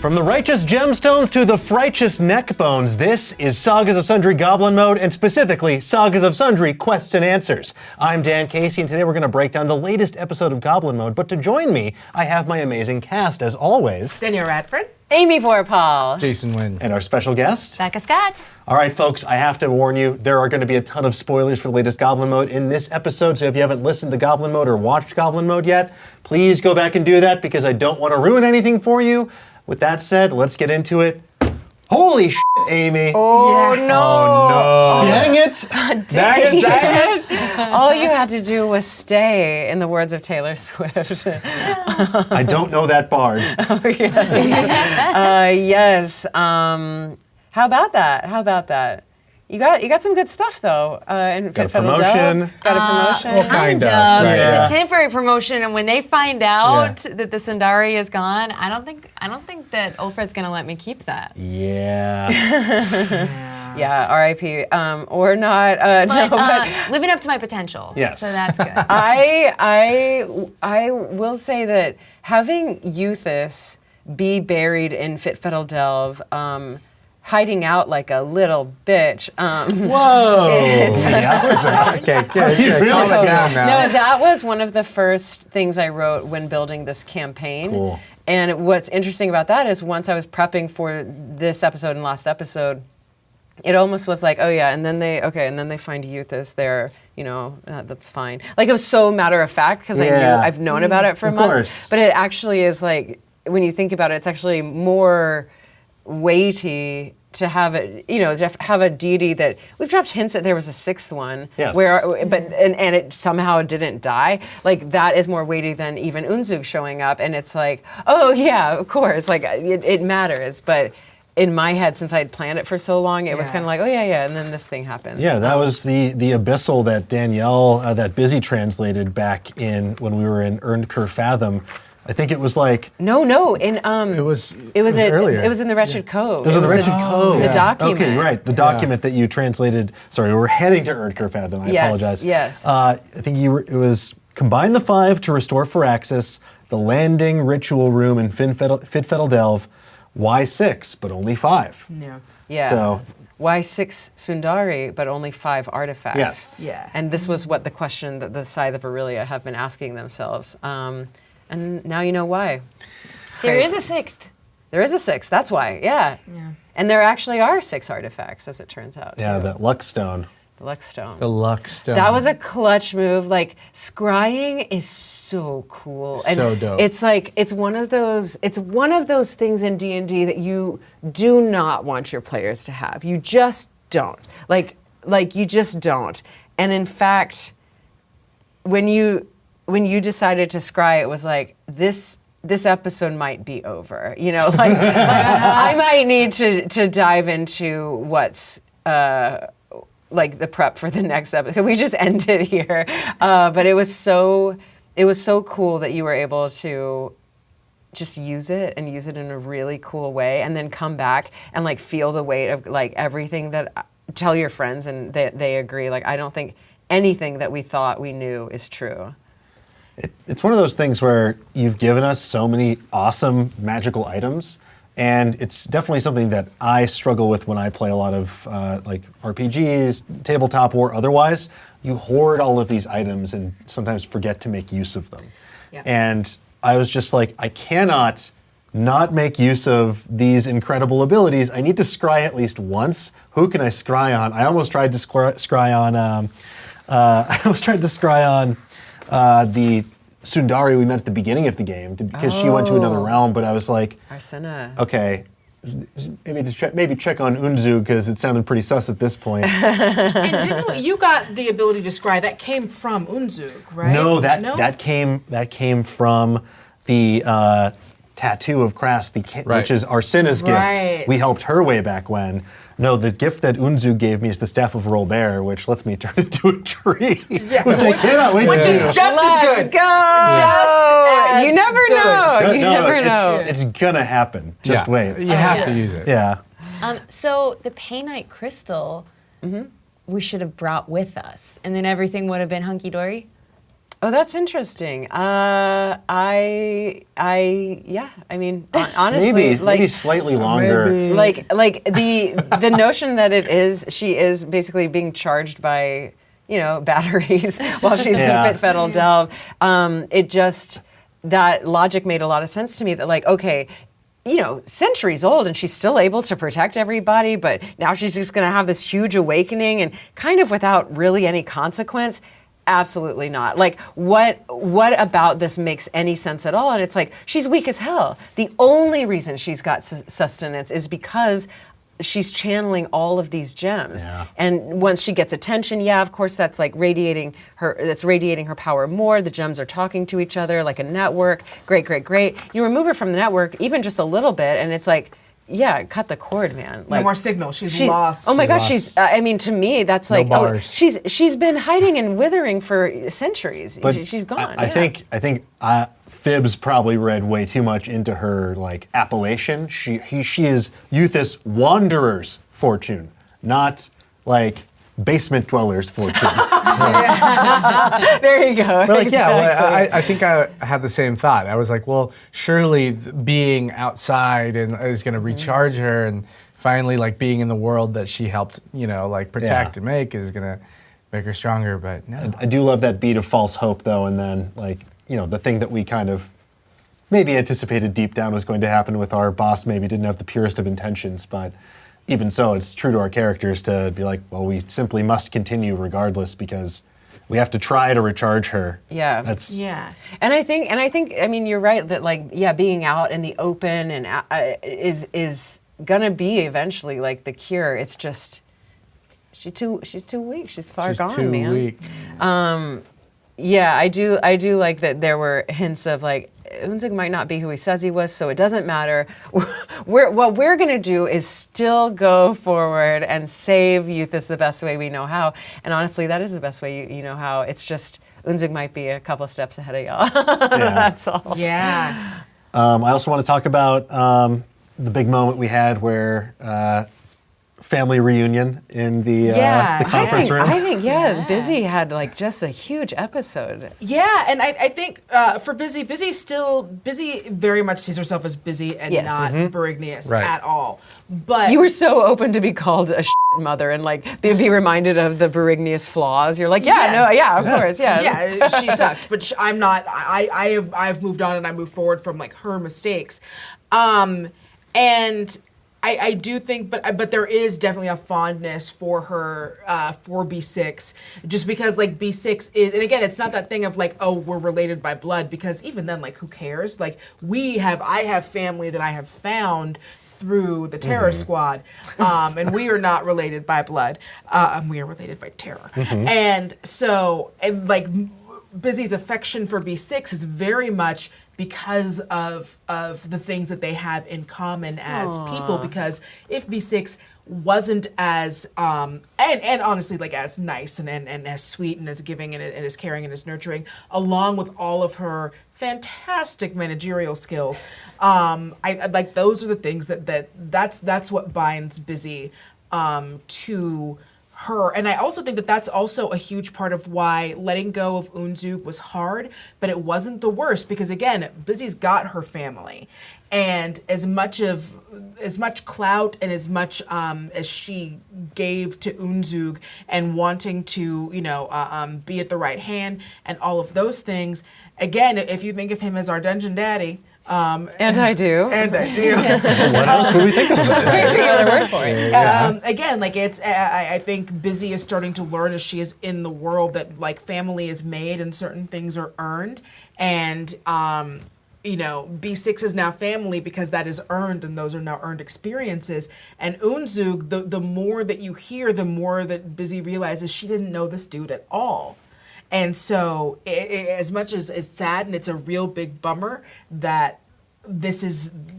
From the righteous gemstones to the frighteous neck bones, this is Sagas of Sundry Goblin Mode, and specifically Sagas of Sundry Quests and Answers. I'm Dan Casey, and today we're going to break down the latest episode of Goblin Mode, but to join me, I have my amazing cast, as always. Danielle Radford. Amy Vorpahl. Jason Nguyen. And our special guest. Becca Scott. All right, folks, I have to warn you, there are going to be a ton of spoilers for the latest Goblin Mode in this episode, so if you haven't listened to Goblin Mode or watched Goblin Mode yet, please go back and do that, because I don't want to ruin anything for you. With that said, let's get into it. Holy shit, Amy. Oh, yeah. No. Oh, no. Dang it. Dang it. All you had to do was stay, in the words of Taylor Swift. I don't know that bard. Oh, yes. Yes. How about that? You got some good stuff though. And got a promotion. Got a promotion. Well, kind of. Right. Yeah. It's a temporary promotion, and when they find out that the Sundari is gone, I don't think that Ulfred's gonna let me keep that. Yeah. Yeah, R.I.P. Or not. But living up to my potential. Yes. So that's good. I will say that having Euthus be buried in Fitfettle Delve, hiding out like a little bitch. Whoa. Okay, good. Calm it down now. No, that was one of the first things I wrote when building this campaign. Cool. And what's interesting about that is once I was prepping for this episode and last episode, it almost was like, oh yeah, and then they find Euthus there, that's fine. Like it was so matter of fact because I've known about it for months. Course. But it actually is like, when you think about it, it's actually more weighty to have it, to have a deity that we've dropped hints that there was a sixth one, yes. and it somehow didn't die. Like that is more weighty than even Unzug showing up, and it's like, oh yeah, of course, like it matters. But in my head, since I had planned it for so long, it was kind of like, oh yeah, and then this thing happened. Yeah, that was the abyssal that Danielle, that Busy translated back in when we were in Earned Cur Fathom. I think it was like no. In it was earlier. It was in the Wretched Cove. It was in the Wretched Cove. The document. Okay, right. The document that you translated. Sorry, we're heading to Earned Cur Fathom. I apologize. Yes. I think it was combine the 5 to restore Firaxis, the landing ritual room in Fitfettle Delve. Why 6, but only 5? Yeah. So. Why 6 Sundari, but only 5 artifacts? Yes. Yeah. And this was what the question that the Scythe of Aurelia have been asking themselves. And now you know why. There is a 6th. There is a 6th, that's why, yeah. And there actually are 6 artifacts, as it turns out. Yeah, too. that Lux Stone. The Lux Stone. The Lux Stone. That was a clutch move. Like, scrying is so cool. And so dope. It's like, it's one of those things in D&D that you do not want your players to have. You just don't. Like you just don't. And in fact, when you decided to scry, it was like, this episode might be over. Like I might need to dive into what's like the prep for the next episode. Could we just end it here? But it was so cool that you were able to just use it in a really cool way, and then come back and like feel the weight of like everything that tell your friends and they agree. Like I don't think anything that we thought we knew is true. It's one of those things where you've given us so many awesome magical items, and it's definitely something that I struggle with when I play a lot of like RPGs, tabletop or otherwise. You hoard all of these items and sometimes forget to make use of them. Yeah. And I was just like, I cannot not make use of these incredible abilities. I need to scry at least once. Who can I scry on? I almost tried to scry on the Sundari we met at the beginning of the game because she went to another realm, but I was like, Arsena. okay, maybe check on Unzu because it sounded pretty sus at this point. And you got the ability to scry that came from Unzug, right? No, that came from the tattoo of Kras, which is Arsena's gift. We helped her way back when. No, the gift that Unzu gave me is the Staff of Rolbert, which lets me turn into a tree, which I cannot wait to do. Which is just as good. Go! You never know. You never know. It's gonna happen. Just wait. You have to use it. Yeah. So the Paynite crystal, we should have brought with us, and then everything would have been hunky dory. Oh, that's interesting. I mean, honestly, maybe slightly longer. Maybe. like the notion that she is basically being charged by, batteries while she's in Yeah. Fit Fettle Delve. That logic made a lot of sense to me. That okay. Centuries old, and she's still able to protect everybody, but now she's just going to have this huge awakening, and kind of without really any consequence. Absolutely not. What about this makes any sense at all? And it's she's weak as hell. The only reason she's got sustenance is because she's channeling all of these gems. Yeah. And once she gets attention, of course that's radiating her power more. The gems are talking to each other like a network. Great. You remove her from the network even just a little bit, and it's cut the cord, man. No more signal. She's lost. Oh my gosh, to me, that's bars. she's been hiding and withering for centuries. But She's gone. I think Phibbs probably read way too much into her appellation. She is Euthys Wanderer's fortune, not basement dweller's fortune. There you go. But Exactly. I think I had the same thought. I was well, surely being outside and is going to recharge her, and finally being in the world that she helped, protect and make is going to make her stronger. But no. I do love that beat of false hope, though, and then the thing that we kind of maybe anticipated deep down was going to happen with our boss. Maybe didn't have the purest of intentions, but. Even so, it's true to our characters to be well, we simply must continue regardless because we have to try to recharge her. Yeah. And I think, I mean, you're right that being out in the open and is gonna be eventually the cure. It's just she's too weak. She's far gone, too man. Weak. I do like that there were hints of Unzig might not be who he says he was, so it doesn't matter. What we're going to do is still go forward and save Euthys the best way we know how. And honestly, that is the best way you know how. It's just Unzig might be a couple steps ahead of y'all. That's all. Yeah. I also want to talk about the big moment we had where family reunion in the conference room. I think Busy had just a huge episode. Yeah, and I think for Busy very much sees herself as Busy and Yes. not Barigneas Right. at all. But You were so open to be called a mother and be reminded of the Barigneas flaws. You're of course, yeah. yeah, she sucked, but I'm not. I've moved on and I moved forward from her mistakes, and. I do think, but there is definitely a fondness for her, for B6, just because B6 is, and again, it's not that thing of we're related by blood, because even then, who cares? I have family that I have found through the Terror Squad, and we are not related by blood, we are related by terror, and so, Busy's affection for B6 is very much because of the things that they have in common as people. Because if B6 wasn't as and honestly as nice and as sweet and as giving and as caring and as nurturing, along with all of her fantastic managerial skills, I those are the things that's what binds Busy to her. And I also think that's also a huge part of why letting go of Unzug was hard, but it wasn't the worst, because again, Busy's got her family. And as much clout and as much as she gave to Unzug and wanting to, be at the right hand and all of those things, again, if you think of him as our dungeon daddy, and I do. What else would we think of this? Another word for it. Again, it's I think Busy is starting to learn as she is in the world that family is made and certain things are earned, and B6 is now family because that is earned, and those are now earned experiences. And Unzug, the more that you hear, the more that Busy realizes she didn't know this dude at all. And so, as much as it's sad and it's a real big bummer that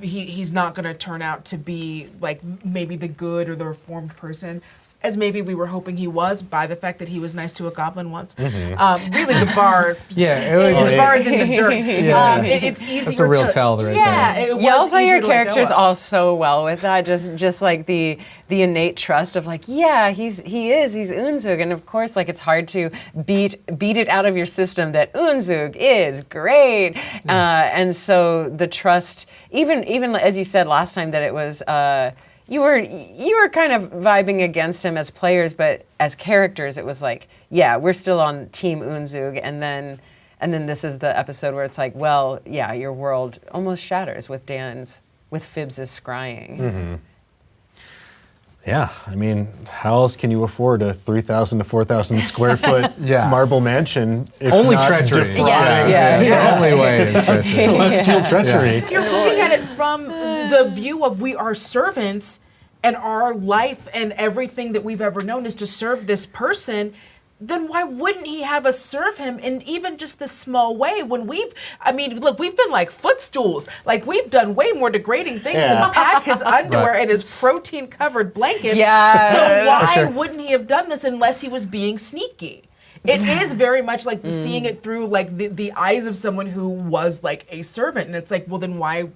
he's not going to turn out to be maybe the good or the reformed person as maybe we were hoping he was by the fact that he was nice to a goblin once. Really, the bar. The bar is in the dirt. It's easier. That's a real tell right there. It was Y'all play your easier to let go characters of. all so well with that. Just like the innate trust of like, yeah, he's Unzug, and of course, like it's hard to beat it out of your system that Unzug is great, and so the trust, even as you said last time that it was. You were kind of vibing against him as players, but as characters, it was like, yeah, we're still on Team Unzug, and then this is the episode where it's like, well, yeah, your world almost shatters with Phibbs' scrying. Yeah, I mean, how else can you afford a 3,000 to 4,000 square foot marble mansion? If Only not treachery. defrauding The only way is treachery. celestial treachery. If you're looking at it from the view of we are servants and our life and everything that we've ever known is to serve this person, then why wouldn't he have us serve him in even just this small way when we've been like footstools. Like we've done way more degrading things than pack his underwear and his protein covered blankets. Yeah. So why wouldn't he have done this unless he was being sneaky? It is very much like seeing it through like the eyes of someone who was like a servant. And it's like, well then why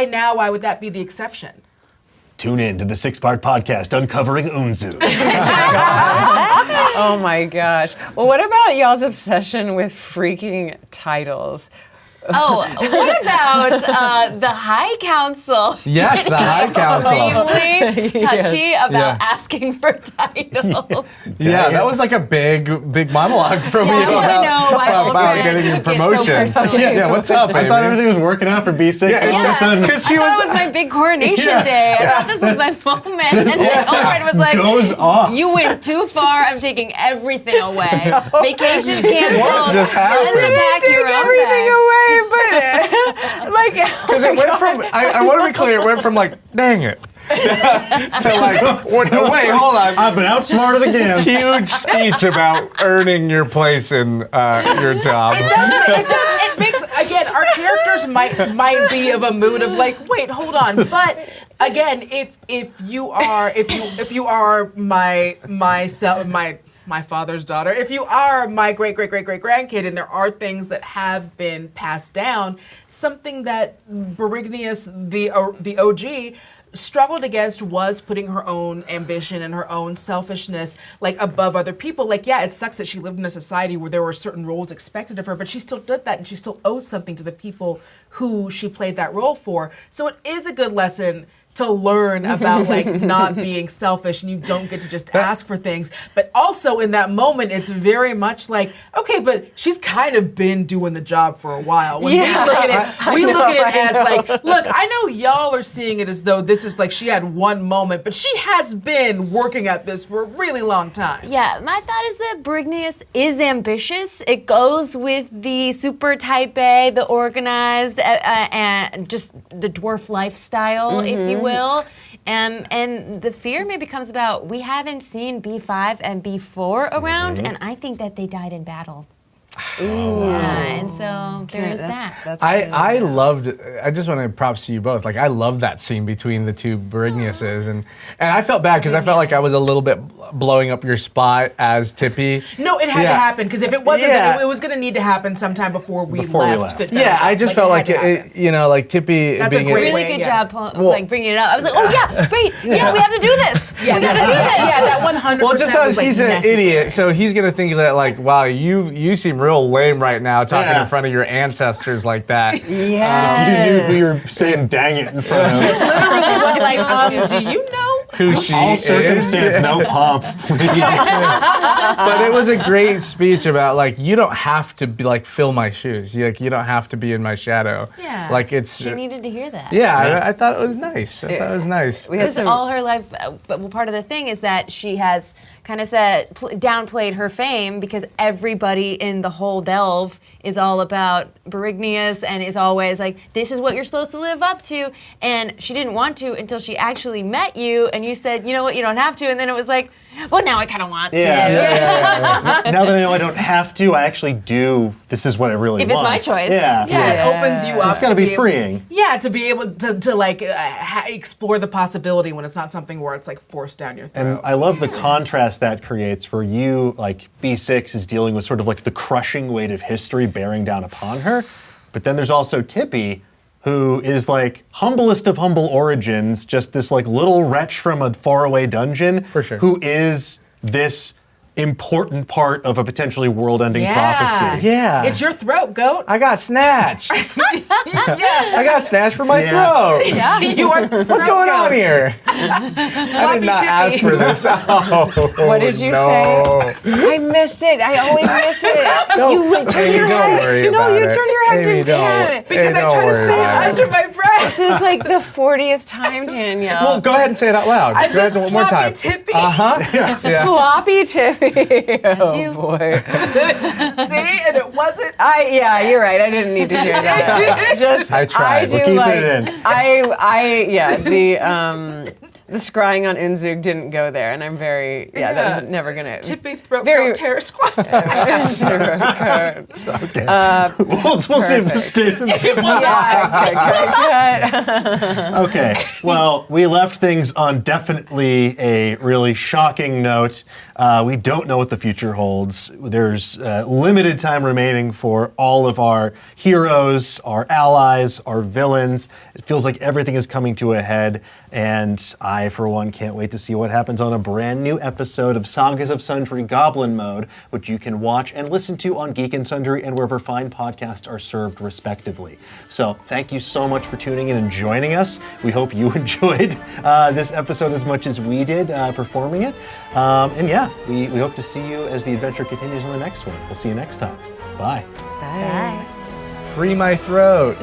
now? Why would that be the exception? Tune in to the 6-part podcast uncovering Unzug. Oh my gosh. Well, what about y'all's obsession with freaking titles? Oh, what about the High Council? Yes, the High Council. Extremely touchy about asking for titles. Yeah, that was like a big monologue from you I want to know why old about friend getting your took it so promotion. personally. Yeah, what's up, I Amy? thought everything was working out for B6. Yeah, and all of a sudden, because I she thought was. it was my big coronation day. I thought this was my moment. And then Alfred was like, goes off. you went too far. I'm taking everything away. Vacation canceled. just happened? Unpack your own Everything bags. away, but like, Because it went from, I want to be clear, it went from like, dang it, to like, wait, hold on. I've been outsmarted again. Huge speech about earning your place in your job. It makes, again, our characters might be of a mood of like, wait, hold on. But again, if you are my father's daughter, if you are my great grandkid, and there are things that have been passed down, something that Barigneas, the OG, struggled against was putting her own ambition and her own selfishness like above other people. Like, yeah, it sucks that she lived in a society where there were certain roles expected of her, but she still did that, and she still owes something to the people who she played that role for. So it is a good lesson to learn about like not being selfish, and you don't get to just ask for things. But also in that moment, it's very much like, okay, but she's kind of been doing the job for a while. When we look at it as like, look, I know y'all are seeing it as though this is like she had one moment, but she has been working at this for a really long time. Yeah, my thought is that Barigneas is ambitious. It goes with the super type A, the organized, and just the dwarf lifestyle, if you will. And the fear maybe comes about, we haven't seen B5 and B4 around, and I think that they died in battle. And so there is that. I just want to props to you both. Like, I love that scene between the two Barigneases, and I felt bad because I felt like I was a little bit blowing up your spot as Tippy. No, it had to happen, because if it wasn't, then it was going to need to happen sometime before we left. Yeah, I just felt like it, you know, like Tippy That's being a great Really way, good yeah. job, like bringing it up. I was like, oh yeah, great, yeah, we have to do this. We got to do this. Yeah, that 100%. Well, just as was, like, he's an necessary. idiot, so he's gonna think that like, wow, you seem real lame right now talking in front of your ancestors like that. If you knew who you were saying "dang it" in front of, Literally went like, do you know? Who she all is. circumstance, no pomp, please. But it was a great speech about like, you don't have to be like fill my shoes. You don't have to be in my shadow. Yeah. Like it's. She needed to hear that. Yeah, I thought it was nice. I thought it was nice. Because all her life, but part of the thing is that she has kind of downplayed her fame because everybody in the whole delve is all about Barigneas and is always like, this is what you're supposed to live up to. And she didn't want to until she actually met you, and you said, you know what, you don't have to, and then it was like, well, now I kind of want to. Yeah. Now that I know I don't have to, I actually do. This is what I really If want. it's my choice. Yeah. Yeah, it opens you up. It's got to be able- freeing. Yeah, to be able to like explore the possibility when it's not something where it's like forced down your throat. And I love the contrast that creates where you, like, B6 is dealing with sort of like the crushing weight of history bearing down upon her. But then there's also Tippy, who is like humblest of humble origins, just this like little wretch from a faraway dungeon. For sure. Who is this important part of a potentially world-ending prophecy. Yeah. It's your throat, goat. I got snatched. Yeah. I got snatched from my throat. Yeah. You are What's going on here? I did not ask for this. Oh, What did you say? I missed it. I always miss it. Turn your don't head. worry No, about you it. turn your head Amy, to Dan. Because I don't try to worry say it about under my breath. This is like the 40th time, Danielle. Well, go ahead and say it out loud. I Go said ahead one more time. Tippy. Yeah. Sloppy Tippy. That's you. Boy. See, and it wasn't. Yeah, you're right. I didn't need to hear that. Just I tried. do We're keeping like, it in. The scrying on Unzug didn't go there, and I'm very that was never gonna. Tippy throat Very- goat terror squad. Sugarcoat. Okay. We'll see if this stays in there. Okay, well, we left things on definitely a really shocking note. We don't know what the future holds. There's limited time remaining for all of our heroes, our allies, our villains. It feels like everything is coming to a head, and I, for one, can't wait to see what happens on a brand new episode of Sagas of Sundry Goblin Mode, which you can watch and listen to on Geek and Sundry and wherever fine podcasts are served, respectively. So thank you so much for tuning in and joining us. We hope you enjoyed this episode as much as we did performing it. And yeah, we hope to see you as the adventure continues on the next one. We'll see you next time. Bye. Bye. Free my throat.